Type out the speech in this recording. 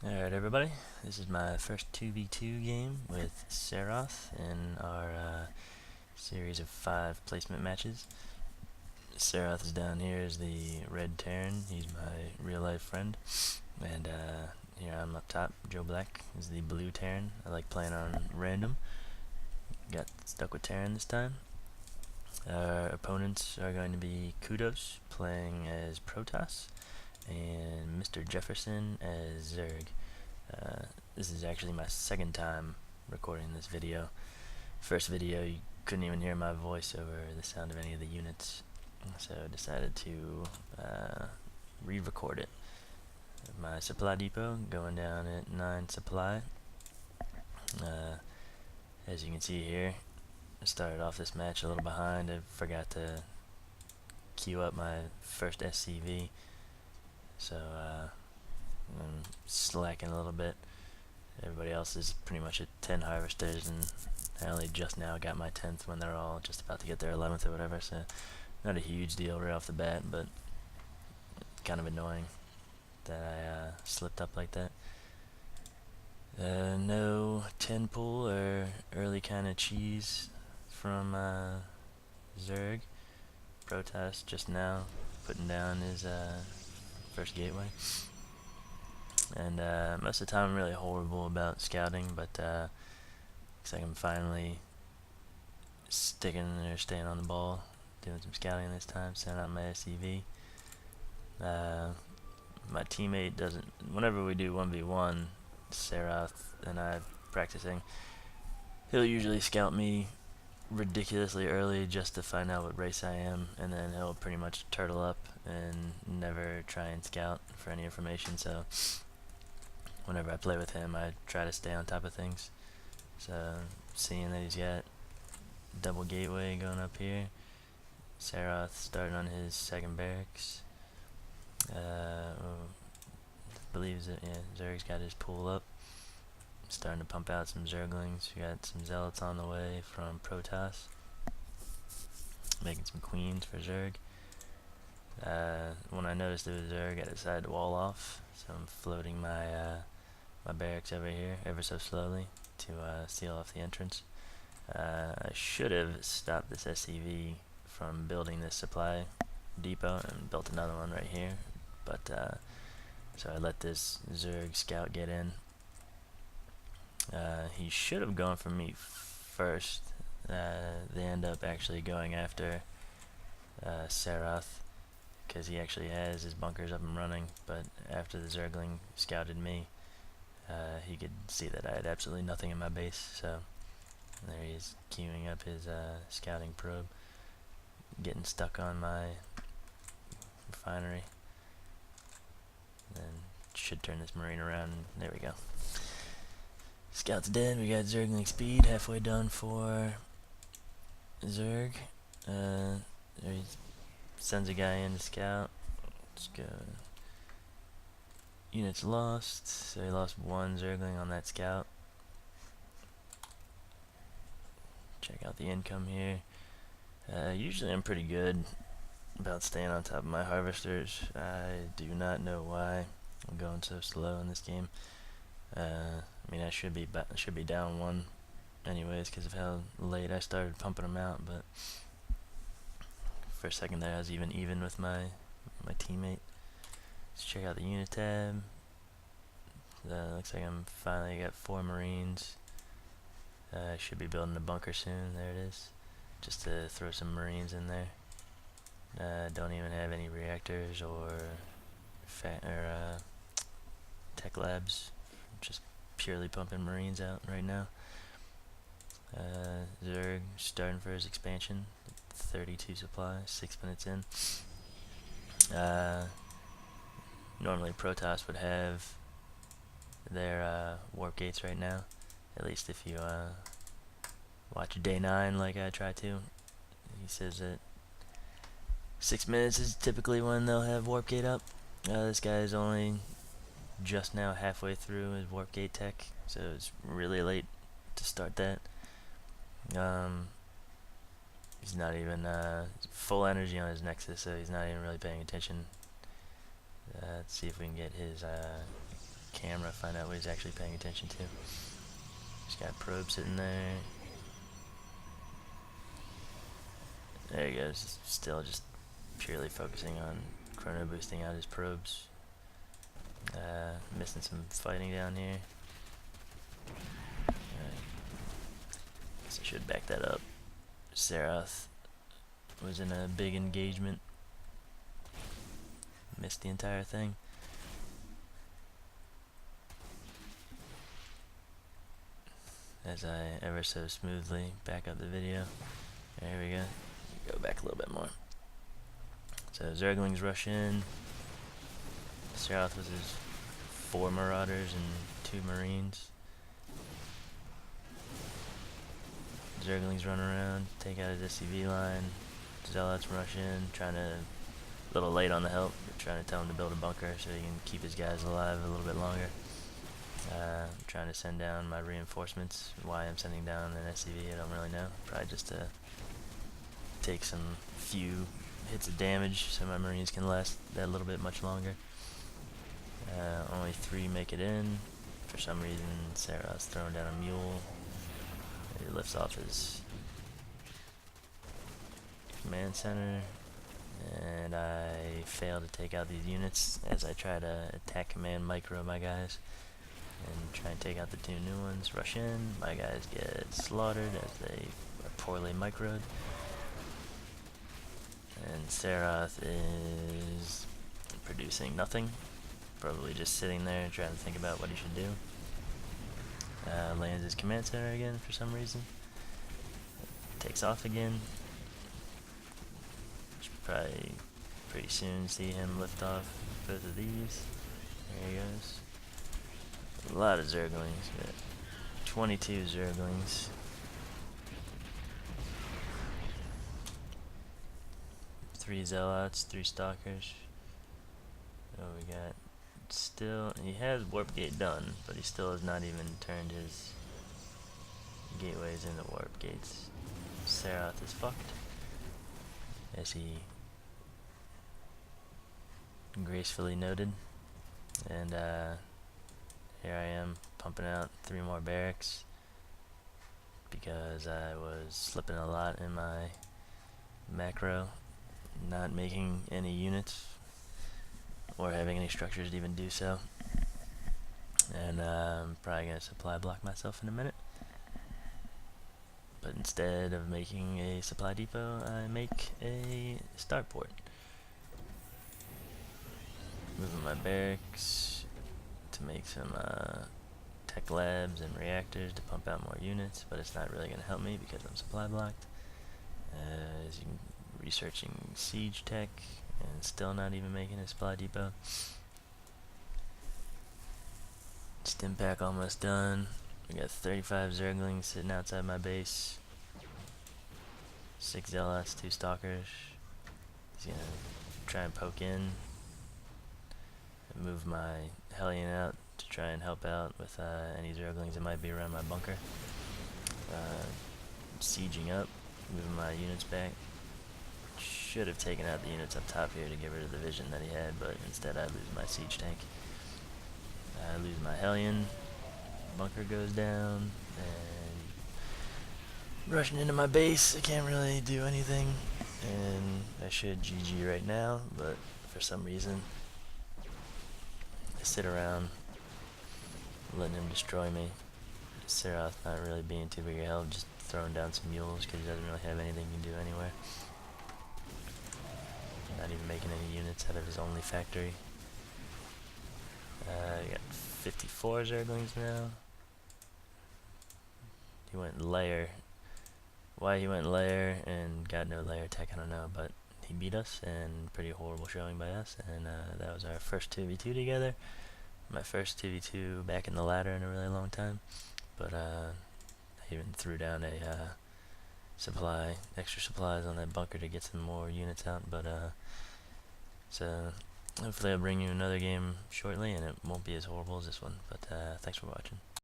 Alright everybody, this is my first 2v2 game with Seroth in our series of 5 placement matches. Seroth is down here as the red Terran, he's my real life friend. And here I'm up top, Joe Black is the blue Terran. I like playing on random. Got stuck with Terran this time. Our opponents are going to be Kudos playing as Protoss and Mr. Jefferson as Zerg. This is actually my second time recording this video. First video you couldn't even hear my voice over the sound of any of the units, so I decided to re-record it. My supply depot going down at 9 supply. As you can see here, I started off this match a little behind. I forgot to queue up my first SCV, so I'm slacking a little bit. Everybody else is pretty much at 10 harvesters, and I only just now got my 10th when they're all just about to get their 11th or whatever, so not a huge deal right off the bat, but kind of annoying that I slipped up like that. No 10 pull or early kind of cheese from Zerg. Protoss just now putting down his first gateway. And most of the time I'm really horrible about scouting, but looks like I'm finally sticking or staying on the ball, doing some scouting this time, sending out my SCV. My teammate doesn't, whenever we do 1v1, Seroth and I practicing, he'll usually scout me ridiculously early just to find out what race I am, and then he'll pretty much turtle up and never try and scout for any information, so whenever I play with him, I try to stay on top of things. So, seeing that he's got double gateway going up here, Seroth starting on his second barracks. Believes that Zerg's got his pool up, starting to pump out some Zerglings. We got some Zealots on the way from Protoss, making some queens for Zerg. When I noticed it was Zerg, I decided to wall off, so I'm floating my my barracks over here ever so slowly to seal off the entrance. I should have stopped this SCV from building this supply depot and built another one right here, but so I let this Zerg scout get in. He should have gone for me first. They end up actually going after Seroth, because he actually has his bunkers up and running, but after the Zergling scouted me, he could see that I had absolutely nothing in my base, so there he is queuing up his scouting probe, getting stuck on my refinery. Then should turn this marine around, and there we go. Scout's dead. We got Zergling speed halfway done for Zerg. There he sends a guy in to scout. Let's go. Units lost, so he lost one Zergling on that scout. Check out the income here. Usually I'm pretty good about staying on top of my harvesters. I do not know why I'm going so slow in this game. I mean, I should be down one anyways because of how late I started pumping them out, but for a second there I was even with my teammate. Let's check out the unit tab. Looks like I'm finally got 4 Marines. I should be building a bunker soon. There it is. Just to throw some Marines in there. Don't even have any reactors or tech labs. Just purely pumping Marines out right now. Zerg starting for his expansion. 32 supply, 6 minutes in. Normally Protoss would have their warp gates right now, at least if you watch day 9 like I try to. He says that 6 minutes is typically when they'll have warp gate up. This guy is only just now halfway through his warp gate tech, so it's really late to start that. He's not even full energy on his Nexus, so he's not even really paying attention. Let's see if we can get his camera, find out what he's actually paying attention to. He's got probe sitting there. There he goes, still just purely focusing on chrono boosting out his probes. Missing some fighting down here. So I should back that up. Seroth was in a big engagement. Missed the entire thing. As I ever so smoothly back up the video. There we go. Go back a little bit more. So Zerglings rush in. Seroth with his 4 Marauders and 2 Marines. Zerglings run around, take out his SCV line. Zealots rush in, a little late on the help, but trying to tell him to build a bunker so he can keep his guys alive a little bit longer. Trying to send down my reinforcements. Why I'm sending down an SCV, I don't really know. Probably just to take some few hits of damage so my Marines can last that little bit much longer. Only 3 make it in. For some reason, Seroth's throwing down a mule. He lifts off his command center, and I fail to take out these units as I try to attack command micro my guys and try and take out the 2 new ones. Rush in, my guys get slaughtered as they are poorly microed, and Seroth is producing nothing, probably just sitting there trying to think about what he should do. Lands his command center again for some reason. Takes off again. Should probably pretty soon see him lift off both of these. There he goes. A lot of Zerglings. We got 22 Zerglings. 3 Zealots, 3 Stalkers. Oh, we got still, he has warp gate done, but he still has not even turned his gateways into warp gates. Seroth is fucked, as he gracefully noted. And here I am pumping out 3 more barracks because I was slipping a lot in my macro, not making any units or having any structures to even do so. And I'm probably going to supply block myself in a minute. But instead of making a supply depot, I make a starport. Moving my barracks to make some tech labs and reactors to pump out more units, but it's not really going to help me because I'm supply blocked. As you can, researching siege tech, and still not even making a supply depot. Stim pack almost done. We got 35 Zerglings sitting outside my base. 6 Zealots, 2 Stalkers. He's gonna try and poke in. And move my Hellion out to try and help out with any Zerglings that might be around my bunker. Sieging up, moving my units back. Should have taken out the units up top here to get rid of the vision that he had, but instead I lose my siege tank. I lose my Hellion. Bunker goes down, and rushing into my base. I can't really do anything, and I should GG right now, but for some reason I sit around letting him destroy me. Seroth not really being too big a help, just throwing down some mules because he doesn't really have anything he can do anywhere. Not even making any units out of his only factory. We got 54 Zerglings now. He went lair. Why he went lair and got no lair tech, I don't know, but he beat us, and pretty horrible showing by us, and that was our first 2v2 together. My first 2v2 back in the ladder in a really long time, but I even threw down a extra supplies on that bunker to get some more units out, but so hopefully I'll bring you another game shortly, and it won't be as horrible as this one, but thanks for watching.